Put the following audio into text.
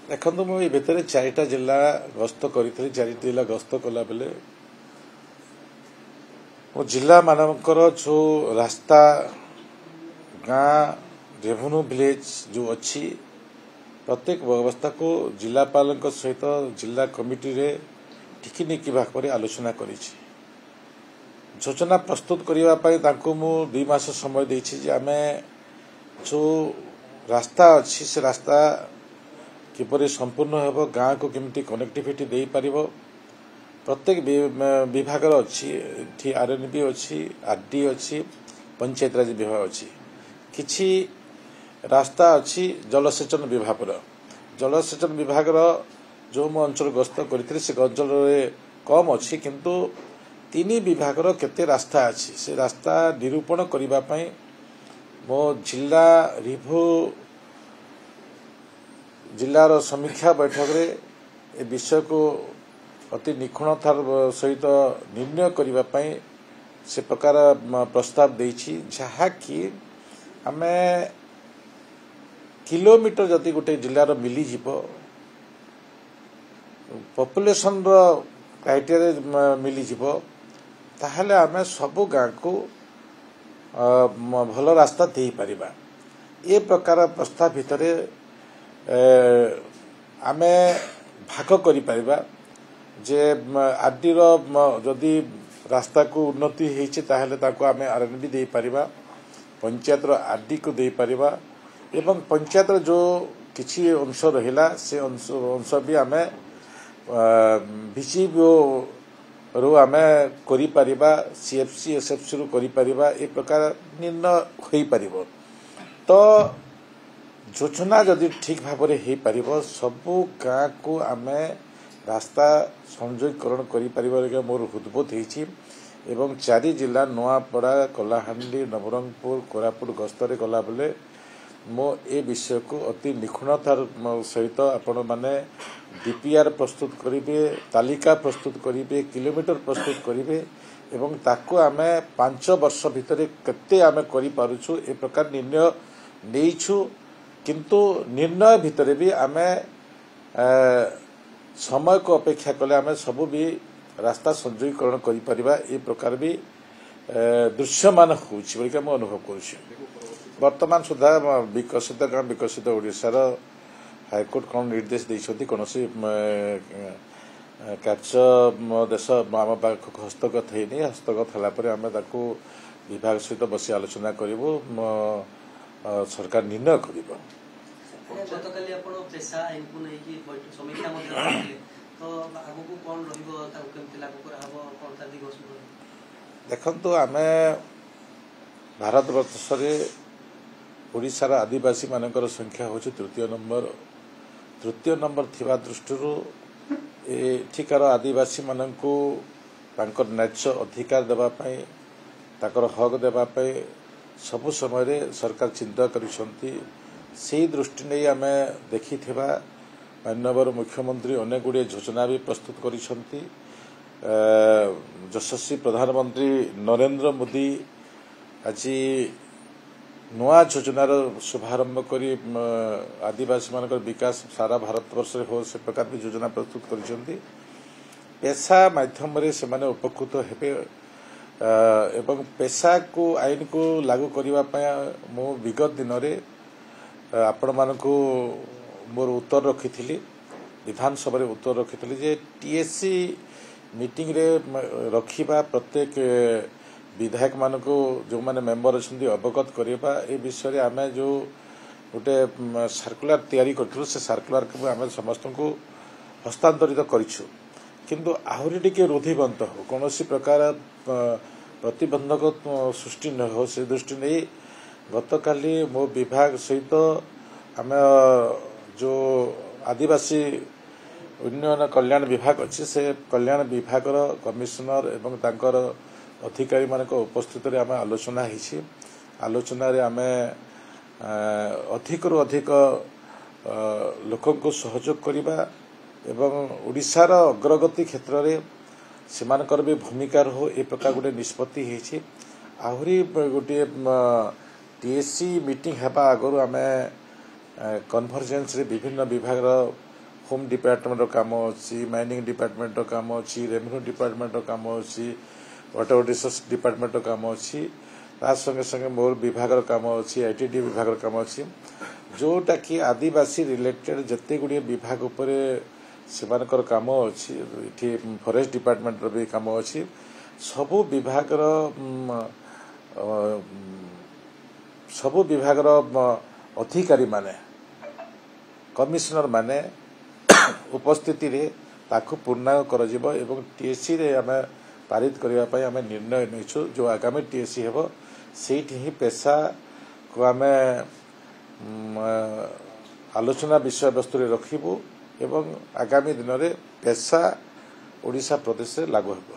देखो मुझे भितर चारिटा जिला गस्त करी चार जिला गस्त कला बेले मो जिला मानकर जो रास्ता गाँ रेवेन्यू विलेज जो अच्छी प्रत्येक व्यवस्था को जिलापाल सहित जिला कमिटी रे टिकिनिकी भाव में आलोचना कर योजना प्रस्तुत करने मु 2 मास समय देछि आम जो रास्ता अच्छी से रास्ता किपरि संपूर्ण हेब गाँ को केमती कनेक्टिविटी दे पारिबो प्रत्येक विभाग अच्छी आरएनबी अच्छी आरडी अच्छी पंचायतराज विभाग अच्छी किछि रास्ता अच्छी जलसेचन विभाग जो मो अंचल गस्त करथिले से अंचल कम अच्छी किंतु 3 विभाग केते रास्ता अच्छी से रास्ता निरूपण करबा पई मो जिला रिव्यू जिलार समीक्षा बैठक रे ए विषय को अति निखुणतार सहित निर्णय करबा पई से प्रकार प्रस्ताव देछि जहा कि आमे किलोमीटर जदि गोटे जिलार मिली जीव पॉपुलेशन रो क्राइटेरिया मिली जीव ताहले आमे सबु गाँ को भल रास्ता दे पारिबा ए प्रकार प्रस्ताव भितरे आमे भाग करि पारिबा जे आरडी रो जदि रास्ता को उन्नति हेछि ताहले ताको आमे आरएनबी दे पारिबा पंचायत रो आरडी को दे पारिबा एवं पंचायत जो किछि अंश रहिला से अंश भी आमे बीसीबीओ रो आमे करि पारिबा सीएफसी एसएफसी रो करि पारिबा ए प्रकार निर्णय होई पारिबो तो योजना जदि ठीक भाव में हो पार सबू गाँ को आमे रास्ता संयोगकरण कर मोर उद्बोध एवं 4 जिला नुआपड़ा कलाहांडी नवरंगपुर कोरापुट गस्तरे गला बेले मो ए विषय को अति निखुणतार सहित आपण माने डीपीआर प्रस्तुत करिवे तालिका प्रस्तुत करिवे किलोमीटर प्रस्तुत करिवे एवं ताको आमे 5 वर्ष भितर केते आमे करि पारुछु ए प्रकार निर्णय नेइछु किंतु निर्णय भितर भी आमे समय को अपेक्षा कले आमे सब भी रास्ता संयोगीकरण करि परिबा ए प्रकार भी दृश्यमान होउछि बोलिका म अनुभव करूछि वर्तमान सुधा विकसित गाँ विकसित ओडिशार हाईकोर्ट कौन निर्देश देइछथि कोनोसी कार्य देश आम पाखक हस्तगत हेनी हस्तगत होला परे आमे ताकू विभाग सहित बसी आलोचना करिवो सरकार निर्णय करिवो गतकाली आपण पेशा आइन को नै कि समीक्षा मध्ये करथिले तो आगु को कोन रहिबो ताकू केमति लागू कराबो कोन ता दिगो देखंतु आमे भारत वर्ष रे ओडिशार आदिवासी मानकर संख्या होछि तृतीय नंबर थिबा दृष्टिरू एठिकार आदिवासी मानकू तांकर न्याय अधिकार देबा पई ताकर हक देबा पई सब समय रे सरकार चिंता करिसंती से दृष्टि नहीं आम देखि माननीय मुख्यमंत्री अनेक गुड़े योजना भी प्रस्तुत करिसंती यशस्वी प्रधानमंत्री नरेंद्र मोदी आज नुआ योजनार शुभारंभ करी आदिवासी मान विकास सारा भारत वर्ष हो से प्रकार भी योजना प्रस्तुत करिसंती पेशा माध्यम रे से माने उपकृत हेबे एवं पेशा को आईन को लागू करने मो विगत दिन रे आपण मानकू मोर उत्तर रखी विधानसभा उत्तर रखी जे टीएससी मीटिंग रे रखिबा प्रत्येक विधायक मानकू जो माने मेंबर अछंती अवगत करबा ए विषय रे आमे जो गोटे सर्कुलर तैयारी करथु से सर्कुलर को आमे समस्त को हस्तांतरित करिछु किंतु आहुरी टिके रुधिबंत हो कोनोसी प्रकार प्रतिबंधक सृष्टि न हो से दृष्टि नहीं गतकाली मो विभाग सहित आम जो आदिवासी उन्नयन कल्याण विभाग अच्छी से कल्याण विभाग कमिशनर एवं तांकर अधिकारी मानक उपस्थित रे आम आलोचना होइछि आलोचना रे आम अधिक रु अधिक लोक को सहयोग करबा एवं ओडिशार अग्रगति क्षेत्र रे सेमानकर भी भूमिका रहो ए प्रकार गोटे निष्पत्ति होइछि आहुरी गोटे टीएससी मीटिंग हेबा आगरु आमे कन्वर्जेंस रे विभिन्न विभाग होम डिपार्टमेंट काम अच्छी, माइनिंग डिपार्टमेंट काम अच्छी, रेवेन्यू डिपार्टमेंट काम अच्छी, वाटर रिसोर्स डिपार्टमेंट काम अच्छी, ता संगे संगे मोर विभाग काम अच्छी, आईटीडी विभाग काम अच्छी, जोटा कि आदिवासी रिलेटेड जते गुड़िए विभाग उपर सेमानकर काम अच्छी, इठी फॉरेस्ट डिपार्टमेंट भी काम अच्छी, सबु विभाग अधिकारी माने कमिशनर माने उपस्थिति रे ताकू पूर्णांग कर टीएससी रे आमे पारित करने आम निर्णय नहीं जो आगामी टीएससी हेब से ही पेशा को आम आलोचना विषय वस्तु रखिबू एवं आगामी दिन में पेशा ओडिशा प्रदेश लागू हेब।